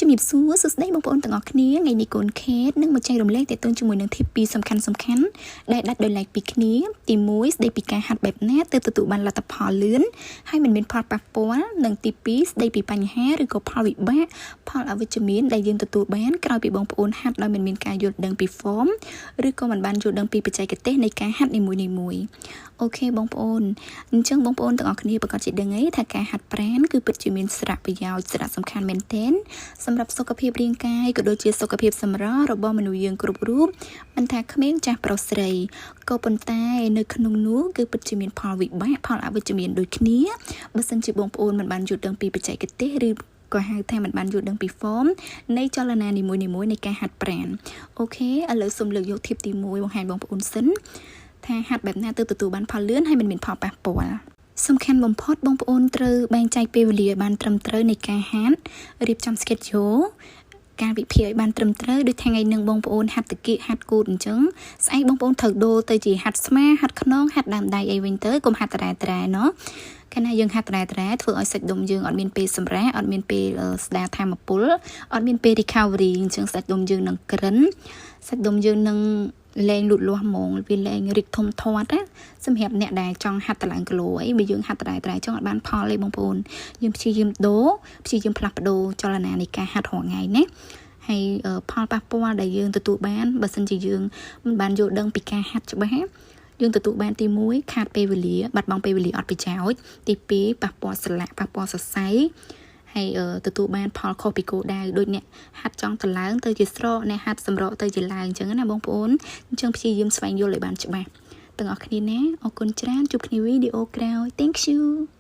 ជំរាបសួរសួស្តីបងប្អូនទាំងអស់គ្នាថ្ងៃនេះកូនខេតនឹងមកចែករំលែកទាក់ទងជាមួយនឹង tip 2សំខាន់ដែលដាច់ដោយឡែកពីគ្នាទី1ស្ដីពីការហាត់បែបណាទើបទទួលបានលទ្ធផលលឿនហើយមិនមានផលប៉ះពាល់និងទី2ស្ដីពីបញ្ហាឬក៏ផលវិបាកផលអវិជ្ជមានដែលយើងទទួលបានក្រោយពីបងប្អូនហាត់ដោយមិនមានការយល់ដឹងពី form ឬក៏មិនបានយល់ដឹងពីបច្ចេកទេសនៃការហាត់នីមួយៗអូខេបងប្អូនអញ្ចឹងបងប្អូនទាំងអស់គ្នាប្រកាសជាដឹងហើយថាការហាត់ប្រាណគឺពិតជាមានសារៈប្រយោជន៍សារៈសំខាន់មែនទែនសម្រាប់សុខភាពរាងកាយក៏ដូចជាសុខភាពសម្រស់របស់មនុស្សយើងគ្រប់រូបមិនថាក្មេងចាស់ប្រុសស្រីក៏ប៉ុន្តែនៅក្នុងនោះគឺពិតជាមានផលវិបាកផលអវិជ្ជមានដូចគ្នាបើសិនជាបងប្អូនមិនបានយល់ដឹងពីបច្ចេកទេសឬក៏ហៅថាមិនបានយល់ដឹងពី form នៃចលនានីមួយៗនៃការហាត់ប្រាណអូខេឥឡូវសូមលើកយក tip ទី1បង្ហាញបងប្អូនសិនថាហាត់បែបណាទើបទទួលបានផលលឿនហើយមិនមានផលប៉ះពាល់សំខាន់បំផុតបងប្អូនត្រូវបែងចែកពេលវេលាឲ្យបានត្រឹមត្រូវនៃការហាត់រៀបចំ schedule ការវិភាគឲ្យបានត្រឹមត្រូវដូចថ្ងៃនឹងបងប្អូនហាត់តាគៀកហាត់គូតអញ្ចឹងស្អែកបងប្អូនត្រូវដូរទៅជាហាត់ស្មាហាត់ខ្នងហាត់ដើមដៃអីវិញទៅកុំហាត់ត្រែណោះកាលណាយើងហាត់ត្រែធ្វើឲ្យសាច់ដុំយើងអត់មានពេលសម្រាកអត់មានពេលស្ដារធម៌ពលអត់មានពេល recovery អញ្ចឹងសាច់ដុំយើងនឹងក្រិនសាច់ដុំយើងនឹងលែងលូតលាស់ហ្មងវាលែងរីកធំធាត់ណាសម្រាប់អ្នកដែលចង់ហាត់តឡើងគីឡូអីបើយើងហាត់ត្រែចង់អត់បានផលទេបងប្អូនយើងព្យាយាមផ្លាស់ប្ដូរចលនានៃការហាត់រាល់ថ្ងៃណាហើយផលប៉ះពាល់ដែលយើងទទួលបានបើសិនជាយើងមិនបានយល់ដឹងពីការហាត់ច្បាស់យើងទទួលបានទី1ខាតពេលវេលាបាត់បង់ពេលវេលាអត់ប្រយោជន៍ទី2ប៉ះពាល់សន្លាក់ប៉ះពាល់សរសៃហើយទទួលបានផលខុសពីគោលដៅដូចអ្នកហាត់ចង់ទៅឡើងទៅជាស្រកអ្នកហាត់សម្រកទៅជាឡើងអញ្ចឹងណាបងប្អូនអញ្ចឹងព្យាយាមស្វែងយល់ឲ្យបានច្បាស់ទាំងអស់គ្នាណាអរគុណច្រើនជួបគ្នាវីដេអូក្រោយ Thank you